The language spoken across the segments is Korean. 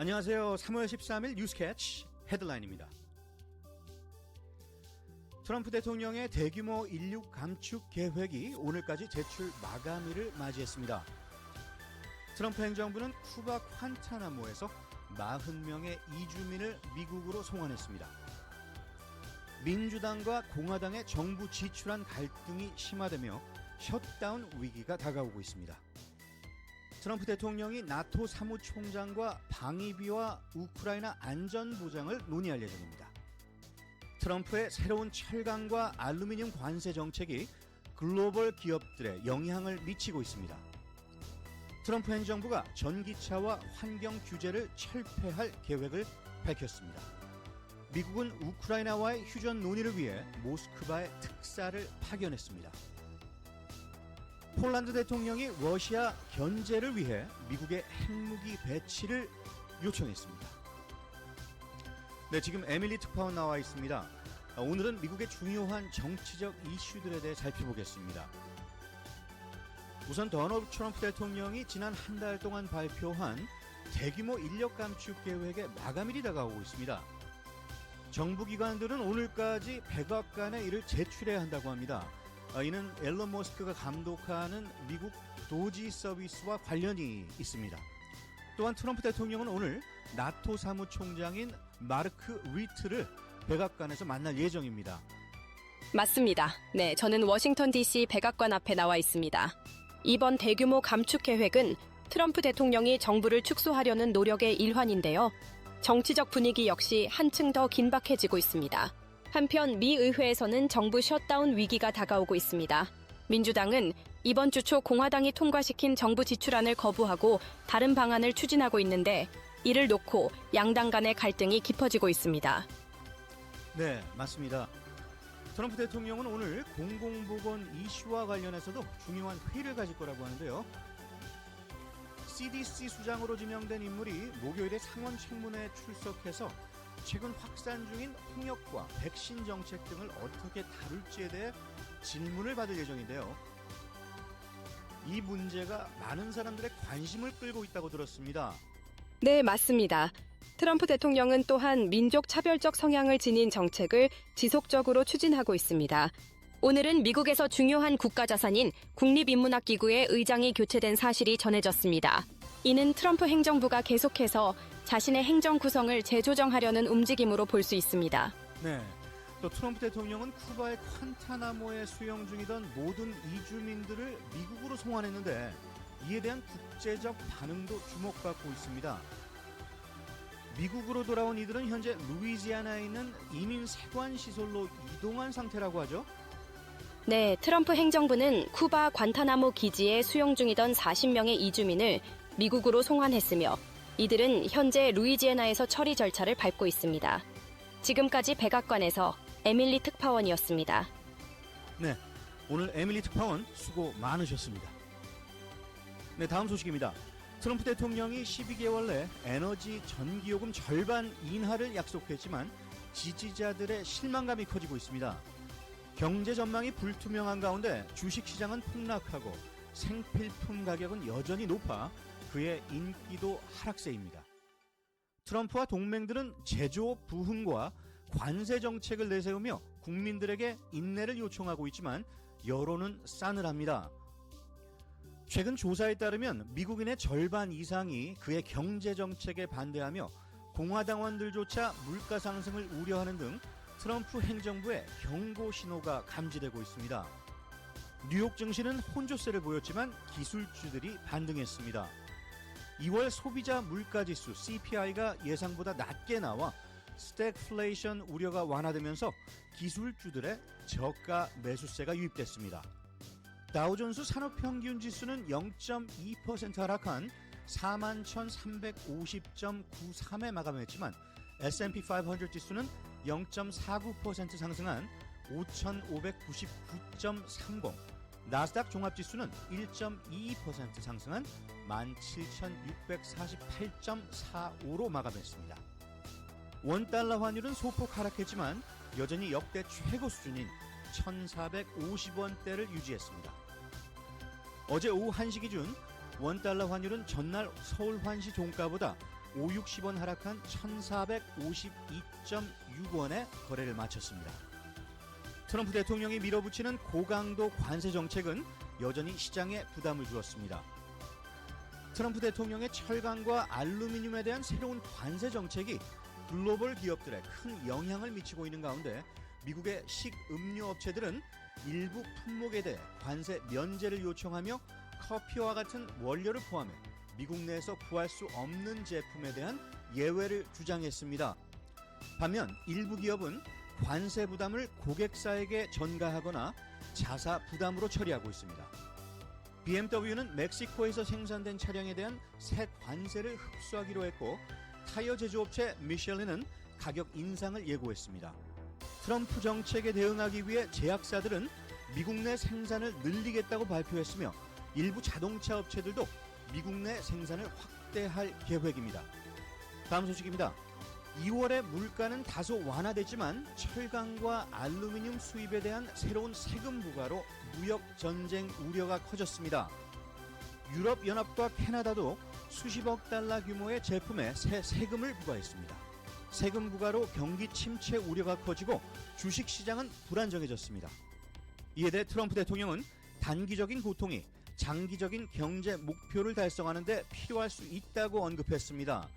안녕하세요. 3월 13일 뉴스캐치 헤드라인입니다. 트럼프 대통령의 대규모 인력 감축 계획이 오늘까지 제출 마감일을 맞이했습니다. 트럼프 행정부는 쿠바 콴타나모에서 40명의 이주민을 미국으로 송환했습니다. 민주당과 공화당의 정부 지출안 갈등이 심화되며 셧다운 위기가 다가오고 있습니다. 트럼프 대통령이 나토 사무총장과 방위비와 우크라이나 안전보장을 논의할 예정입니다. 트럼프의 새로운 철강과 알루미늄 관세 정책이 글로벌 기업들에 영향을 미치고 있습니다. 트럼프 행정부가 전기차와 환경 규제를 철폐할 계획을 밝혔습니다. 미국은 우크라이나와의 휴전 논의를 위해 모스크바에 특사를 파견했습니다. 폴란드 대통령이 러시아 견제를 위해 미국의 핵무기 배치를 요청했습니다. 네, 지금 에밀리 특파원 나와 있습니다. 오늘은 미국의 중요한 정치적 이슈들에 대해 살펴보겠습니다. 우선 도널드 트럼프 대통령이 지난 한 달 동안 발표한 대규모 인력 감축 계획의 마감일이 다가오고 있습니다. 정부기관들은 오늘까지 백악관에 이를 제출해야 한다고 합니다. 이는 앨런 머스크가 감독하는 미국 도지 서비스와 관련이 있습니다. 또한 트럼프 대통령은 오늘 나토 사무총장인 마르크 리트를 백악관에서 만날 예정입니다. 맞습니다. 네, 저는 워싱턴 DC 백악관 앞에 나와 있습니다. 이번 대규모 감축 계획은 트럼프 대통령이 정부를 축소하려는 노력의 일환인데요. 정치적 분위기 역시 한층 더 긴박해지고 있습니다. 한편 미 의회에서는 정부 셧다운 위기가 다가오고 있습니다. 민주당은 이번 주 초 공화당이 통과시킨 정부 지출안을 거부하고 다른 방안을 추진하고 있는데 이를 놓고 양당 간의 갈등이 깊어지고 있습니다. 네, 맞습니다. 트럼프 대통령은 오늘 공공보건 이슈와 관련해서도 중요한 회의를 가질 거라고 하는데요. CDC 수장으로 지명된 인물이 목요일에 상원 청문회에 출석해서 최근 확산 중인 홍역과 백신 정책 등을 어떻게 다룰지에 대해 질문을 받을 예정인데요. 이 문제가 많은 사람들의 관심을 끌고 있다고 들었습니다. 네, 맞습니다. 트럼프 대통령은 또한 민족 차별적 성향을 지닌 정책을 지속적으로 추진하고 있습니다. 오늘은 미국에서 중요한 국가자산인 국립인문학기구의 의장이 교체된 사실이 전해졌습니다. 이는 트럼프 행정부가 계속해서 자신의 행정 구성을 재조정하려는 움직임으로 볼 수 있습니다. 네, 또 트럼프 대통령은 쿠바의 콴타나모에 수용 중이던 모든 이주민들을 미국으로 송환했는데 이에 대한 국제적 반응도 주목받고 있습니다. 미국으로 돌아온 이들은 현재 루이지아나에 있는 이민 세관 시설로 이동한 상태라고 하죠. 네, 트럼프 행정부는 쿠바 관타나모 기지에 수용 중이던 40명의 이주민을 미국으로 송환했으며 이들은 현재 루이지애나에서 처리 절차를 밟고 있습니다. 지금까지 백악관에서 에밀리 특파원이었습니다. 네, 오늘 에밀리 특파원 수고 많으셨습니다. 네, 다음 소식입니다. 트럼프 대통령이 12개월 내 에너지 전기요금 절반 인하를 약속했지만 지지자들의 실망감이 커지고 있습니다. 경제 전망이 불투명한 가운데 주식시장은 폭락하고 생필품 가격은 여전히 높아 그의 인기도 하락세입니다. 트럼프와 동맹들은 제조업 부흥과 관세 정책을 내세우며 국민들에게 인내를 요청하고 있지만 여론은 싸늘합니다. 최근 조사에 따르면 미국인의 절반 이상이 그의 경제 정책에 반대하며 공화당원들조차 물가 상승을 우려하는 등 트럼프 행정부의 경고 신호가 감지되고 있습니다. 뉴욕 증시는 혼조세를 보였지만 기술주들이 반등했습니다. 2월 소비자 물가지수 CPI가 예상보다 낮게 나와 스태그플레이션 우려가 완화되면서 기술주들의 저가 매수세가 유입됐습니다. 다우존스 산업평균지수는 0.2% 하락한 41,350.93에 마감했지만 S&P 500 지수는 0.49% 상승한 5,599.30, 나스닥 종합지수는 1.22% 상승한 17,648.45로 마감했습니다. 원달러 환율은 소폭 하락했지만 여전히 역대 최고 수준인 1,450원대를 유지했습니다. 어제 오후 1시 기준 원달러 환율은 전날 서울 환시 종가보다 560원 하락한 1452.6원에 거래를 마쳤습니다. 트럼프 대통령이 밀어붙이는 고강도 관세 정책은 여전히 시장에 부담을 주었습니다. 트럼프 대통령의 철강과 알루미늄에 대한 새로운 관세 정책이 글로벌 기업들에 큰 영향을 미치고 있는 가운데 미국의 식음료 업체들은 일부 품목에 대해 관세 면제를 요청하며 커피와 같은 원료를 포함해 미국 내에서 구할 수 없는 제품에 대한 예외를 주장했습니다. 반면 일부 기업은 관세 부담을 고객사에게 전가하거나 자사 부담으로 처리하고 있습니다. BMW는 멕시코에서 생산된 차량에 대한 새 관세를 흡수하기로 했고 타이어 제조업체 미슐린은 가격 인상을 예고했습니다. 트럼프 정책에 대응하기 위해 제약사들은 미국 내 생산을 늘리겠다고 발표했으며 일부 자동차 업체들도 미국 내 생산을 확대할 계획입니다. 다음 소식입니다. 2월에 물가는 다소 완화됐지만 철강과 알루미늄 수입에 대한 새로운 세금 부과로 무역 전쟁 우려가 커졌습니다. 유럽연합과 캐나다도 수십억 달러 규모의 제품에 새 세금을 부과했습니다. 세금 부과로 경기 침체 우려가 커지고 주식시장은 불안정해졌습니다. 이에 대해 트럼프 대통령은 단기적인 고통이 장기적인 경제 목표를 달성하는 데 필요할 수 있다고 언급했습니다.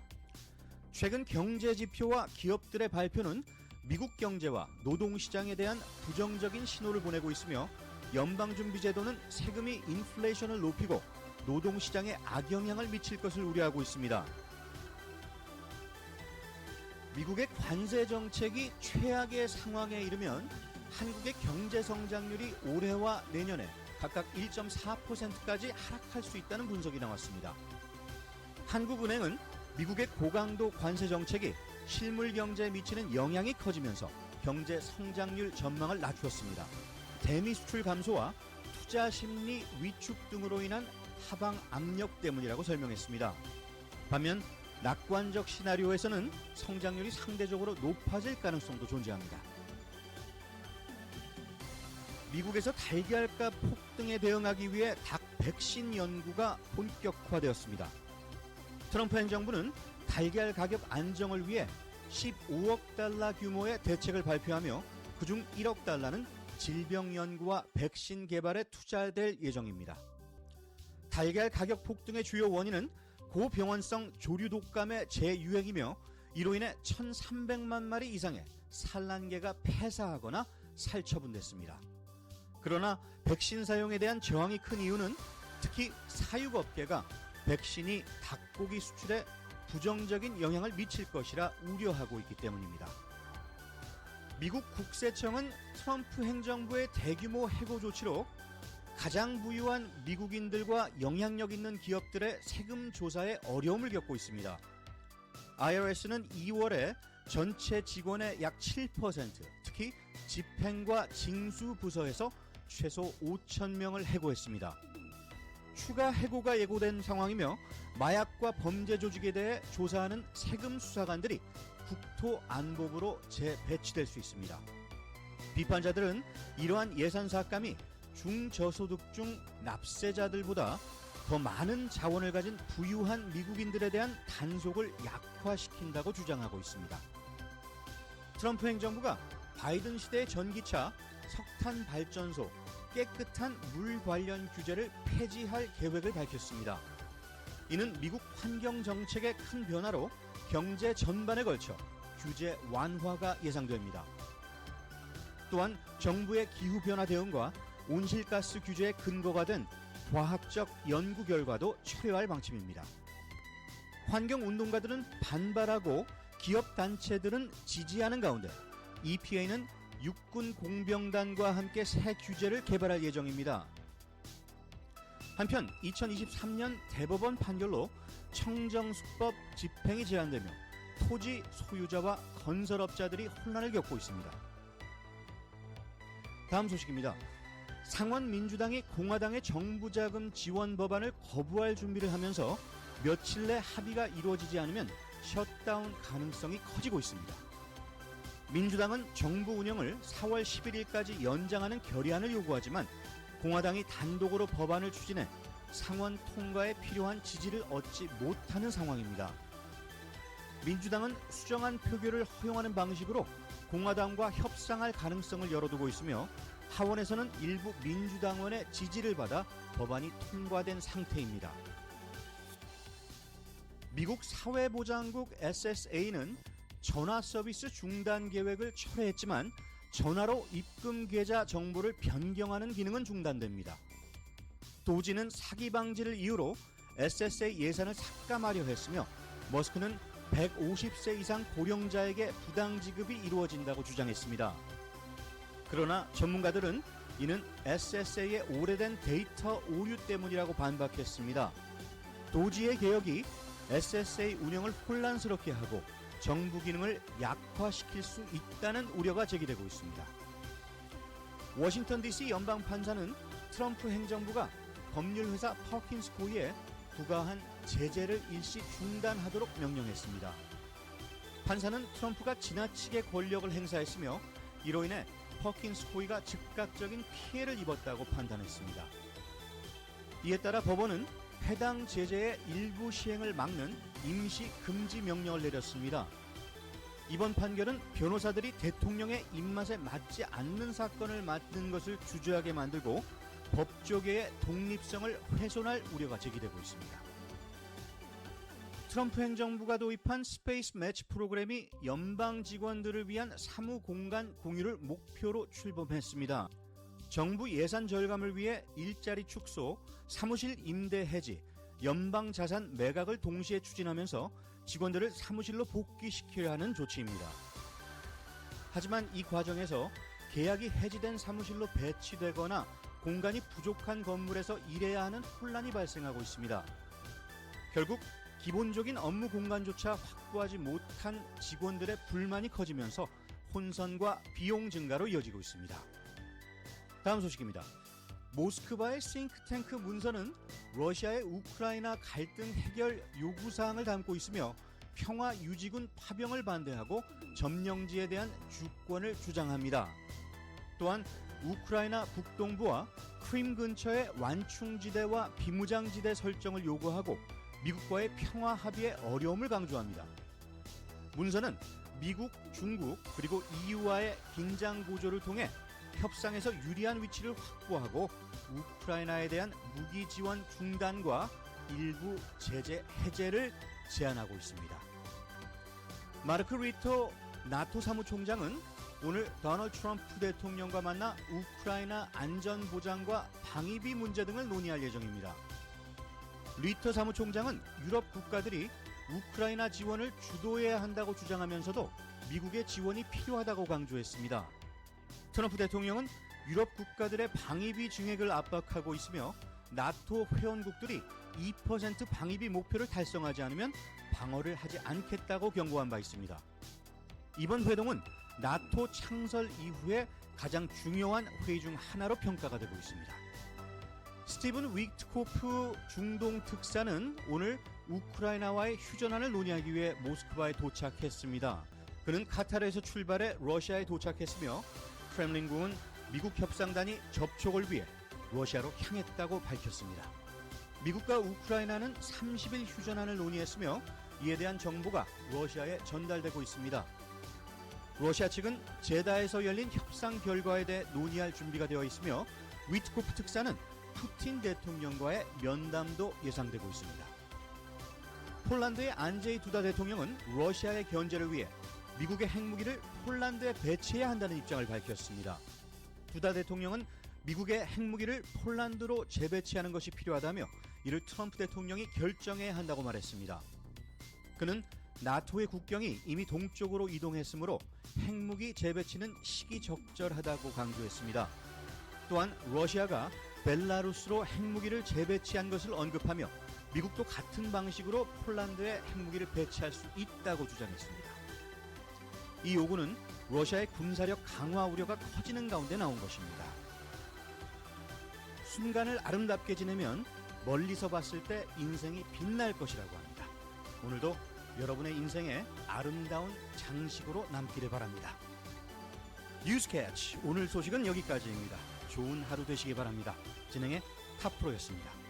최근 경제 지표와 기업들의 발표는 미국 경제와 노동시장에 대한 부정적인 신호를 보내고 있으며 연방준비제도는 세금이 인플레이션을 높이고 노동시장에 악영향을 미칠 것을 우려하고 있습니다. 미국의 관세 정책이 최악의 상황에 이르면 한국의 경제 성장률이 올해와 내년에 각각 1.4%까지 하락할 수 있다는 분석이 나왔습니다. 한국은행은 미국의 고강도 관세 정책이 실물 경제에 미치는 영향이 커지면서 경제 성장률 전망을 낮추었습니다. 대미 수출 감소와 투자 심리 위축 등으로 인한 하방 압력 때문이라고 설명했습니다. 반면 낙관적 시나리오에서는 성장률이 상대적으로 높아질 가능성도 존재합니다. 미국에서 달걀값 폭등에 대응하기 위해 닭 백신 연구가 본격화되었습니다. 트럼프 행정부는 달걀 가격 안정을 위해 15억 달러 규모의 대책을 발표하며 그중 1억 달러는 질병 연구와 백신 개발에 투자될 예정입니다. 달걀 가격 폭등의 주요 원인은 고병원성 조류 독감의 재유행이며 이로 인해 1,300만 마리 이상의 산란개가 폐사하거나 살처분됐습니다. 그러나 백신 사용에 대한 저항이 큰 이유는 특히 사육업계가 백신이 닭고기 수출에 부정적인 영향을 미칠 것이라 우려하고 있기 때문입니다. 미국 국세청은 트럼프 행정부의 대규모 해고 조치로 가장 부유한 미국인들과 영향력 있는 기업들의 세금 조사에 어려움을 겪고 있습니다. IRS는 2월에 전체 직원의 약 7%, 특히 집행과 징수 부서에서 최소 5,000명을 해고했습니다. 추가 해고가 예고된 상황이며 마약과 범죄 조직에 대해 조사하는 세금 수사관들이 국토안보부로 재배치될 수 있습니다. 비판자들은 이러한 예산 삭감이 중저소득 중 납세자들보다 더 많은 자원을 가진 부유한 미국인들에 대한 단속을 약화시킨다고 주장하고 있습니다. 트럼프 행정부가 바이든 시대의 전기차, 석탄 발전소, 깨끗한 물 관련 규제를 폐지할 계획을 밝혔습니다. 이는 미국 환경 정책의 큰 변화로 경제 전반에 걸쳐 규제 완화가 예상됩니다. 또한 정부의 기후변화 대응과 온실가스 규제의 근거가 된 과학적 연구 결과도 철회할 방침입니다. 환경운동가들은 반발하고 기업단체들은 지지하는 가운데 EPA는 육군 공병단과 함께 새 규제를 개발할 예정입니다. 한편 2023년 대법원 판결로 청정수법 집행이 제한되며 토지 소유자와 건설업자들이 혼란을 겪고 있습니다. 다음 소식입니다. 상원 민주당이 공화당의 정부자금 지원 법안을 거부할 준비를 하면서 며칠 내 합의가 이루어지지 않으면 셧다운 가능성이 커지고 있습니다. 민주당은 정부 운영을 4월 11일까지 연장하는 결의안을 요구하지만 공화당이 단독으로 법안을 추진해 상원 통과에 필요한 지지를 얻지 못하는 상황입니다. 민주당은 수정안 표결을 허용하는 방식으로 공화당과 협상할 가능성을 열어두고 있으며 하원에서는 일부 민주당원의 지지를 받아 법안이 통과된 상태입니다. 미국 사회보장국 SSA는 전화 서비스 중단 계획을 철회했지만 전화로 입금 계좌 정보를 변경하는 기능은 중단됩니다. 도지는 사기 방지를 이유로 SSA 예산을 삭감하려 했으며 머스크는 150세 이상 고령자에게 부당 지급이 이루어진다고 주장했습니다. 그러나 전문가들은 이는 SSA의 오래된 데이터 오류 때문이라고 반박했습니다. 도지의 개혁이 SSA 운영을 혼란스럽게 하고 정부 기능을 약화시킬 수 있다는 우려가 제기되고 있습니다. 워싱턴 DC 연방판사는 트럼프 행정부가 법률회사 퍼킨스 코이에 부과한 제재를 일시 중단하도록 명령했습니다. 판사는 트럼프가 지나치게 권력을 행사했으며 이로 인해 퍼킨스 코이가 즉각적인 피해를 입었다고 판단했습니다. 이에 따라 법원은 해당 제재의 일부 시행을 막는 임시 금지 명령을 내렸습니다. 이번 판결은 변호사들이 대통령의 입맛에 맞지 않는 사건을 맡는 것을 주저하게 만들고 법조계의 독립성을 훼손할 우려가 제기되고 있습니다. 트럼프 행정부가 도입한 스페이스 매치 프로그램이 연방 직원들을 위한 사무 공간 공유를 목표로 출범했습니다. 정부 예산 절감을 위해 일자리 축소, 사무실 임대 해지, 연방 자산 매각을 동시에 추진하면서 직원들을 사무실로 복귀시켜야 하는 조치입니다. 하지만 이 과정에서 계약이 해지된 사무실로 배치되거나 공간이 부족한 건물에서 일해야 하는 혼란이 발생하고 있습니다. 결국 기본적인 업무 공간조차 확보하지 못한 직원들의 불만이 커지면서 혼선과 비용 증가로 이어지고 있습니다. 다음 소식입니다. 모스크바의 싱크탱크 문서는 러시아의 우크라이나 갈등 해결 요구사항을 담고 있으며 평화 유지군 파병을 반대하고 점령지에 대한 주권을 주장합니다. 또한 우크라이나 북동부와 크림 근처의 완충지대와 비무장지대 설정을 요구하고 미국과의 평화 합의의 어려움을 강조합니다. 문서는 미국, 중국 그리고 EU와의 긴장 고조를 통해 협상에서 유리한 위치를 확보하고 우크라이나에 대한 무기 지원 중단과 일부 제재 해제를 제안하고 있습니다. 마르크 리터 나토 사무총장은 오늘 도널드 트럼프 대통령과 만나 우크라이나 안전보장과 방위비 문제 등을 논의할 예정입니다. 리터 사무총장은 유럽 국가들이 우크라이나 지원을 주도해야 한다고 주장하면서도 미국의 지원이 필요하다고 강조했습니다. 트럼프 대통령은 유럽 국가들의 방위비 증액을 압박하고 있으며 나토 회원국들이 2% 방위비 목표를 달성하지 않으면 방어를 하지 않겠다고 경고한 바 있습니다. 이번 회동은 나토 창설 이후에 가장 중요한 회의 중 하나로 평가가 되고 있습니다. 스티븐 위트코프 중동 특사는 오늘 우크라이나와의 휴전안을 논의하기 위해 모스크바에 도착했습니다. 그는 카타르에서 출발해 러시아에 도착했으며 크렘린궁은 미국 협상단이 접촉을 위해 러시아로 향했다고 밝혔습니다. 미국과 우크라이나는 30일 휴전안을 논의했으며 이에 대한 정보가 러시아에 전달되고 있습니다. 러시아 측은 제다에서 열린 협상 결과에 대해 논의할 준비가 되어 있으며 위트코프 특사는 푸틴 대통령과의 면담도 예상되고 있습니다. 폴란드의 안제이 두다 대통령은 러시아의 견제를 위해 미국의 핵무기를 폴란드에 배치해야 한다는 입장을 밝혔습니다. 두다 대통령은 미국의 핵무기를 폴란드로 재배치하는 것이 필요하다며 이를 트럼프 대통령이 결정해야 한다고 말했습니다. 그는 나토의 국경이 이미 동쪽으로 이동했으므로 핵무기 재배치는 시기적절하다고 강조했습니다. 또한 러시아가 벨라루스로 핵무기를 재배치한 것을 언급하며 미국도 같은 방식으로 폴란드에 핵무기를 배치할 수 있다고 주장했습니다. 이 요구는 러시아의 군사력 강화 우려가 커지는 가운데 나온 것입니다. 순간을 아름답게 지내면 멀리서 봤을 때 인생이 빛날 것이라고 합니다. 오늘도 여러분의 인생에 아름다운 장식으로 남기를 바랍니다. 뉴스캐치 오늘 소식은 여기까지입니다. 좋은 하루 되시기 바랍니다. 진행의 탑프로였습니다.